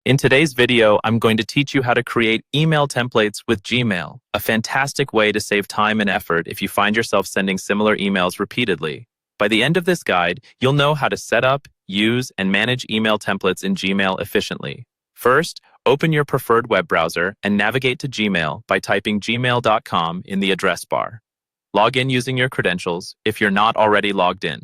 In today's video, I'm going to teach you how to create email templates with Gmail, a fantastic way to save time and effort if you find yourself sending similar emails repeatedly. By the end of this guide, you'll know how to set up, use, and manage email templates in Gmail efficiently. First, open your preferred web browser and navigate to Gmail by typing gmail.com in the address bar. Log in using your credentials if you're not already logged in.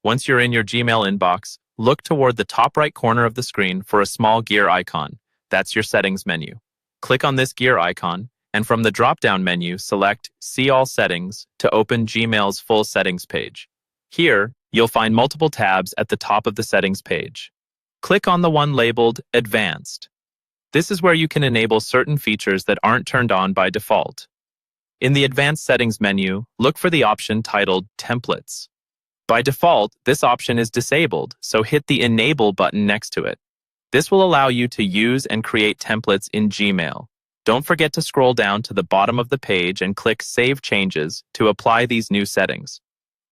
Once you're in your Gmail inbox, look toward the top right corner of the screen for a small gear icon. That's your settings menu. Click on this gear icon, and from the drop-down menu, select See All Settings to open Gmail's full settings page. Here, you'll find multiple tabs at the top of the settings page. Click on the one labeled Advanced. This is where you can enable certain features that aren't turned on by default. In the Advanced Settings menu, look for the option titled Templates. By default, this option is disabled, so hit the Enable button next to it. This will allow you to use and create templates in Gmail. Don't forget to scroll down to the bottom of the page and click Save Changes to apply these new settings.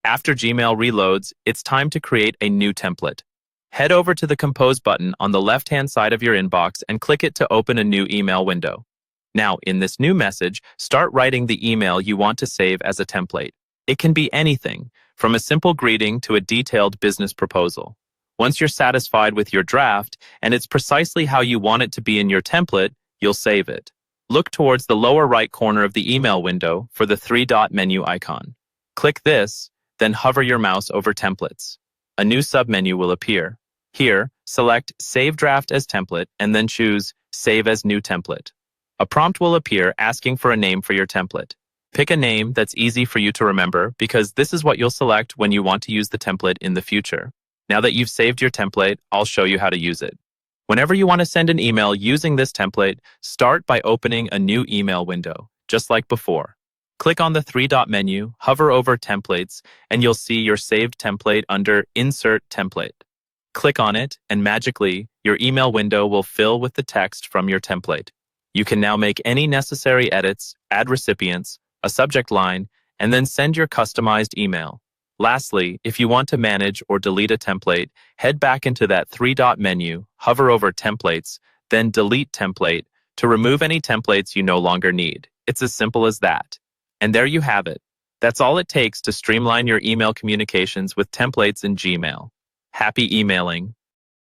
After Gmail reloads, it's time to create a new template. Head over to the Compose button on the left-hand side of your inbox and click it to open a new email window. Now, in this new message, start writing the email you want to save as a template. It can be anything, from a simple greeting to a detailed business proposal. Once you're satisfied with your draft, and it's precisely how you want it to be in your template, you'll save it. Look towards the lower right corner of the email window for the three-dot menu icon. Click this, then hover your mouse over Templates. A new submenu will appear. Here, select Save Draft as Template and then choose Save as New Template. A prompt will appear asking for a name for your template. Pick a name that's easy for you to remember because this is what you'll select when you want to use the template in the future. Now that you've saved your template, I'll show you how to use it. Whenever you want to send an email using this template, start by opening a new email window, just like before. Click on the three-dot menu, hover over Templates, and you'll see your saved template under Insert Template. Click on it, and magically, your email window will fill with the text from your template. You can now make any necessary edits, add recipients, a subject line, and then send your customized email. Lastly, if you want to manage or delete a template, head back into that three-dot menu, hover over Templates, then Delete Template to remove any templates you no longer need. It's as simple as that. And there you have it. That's all it takes to streamline your email communications with templates in Gmail. Happy emailing!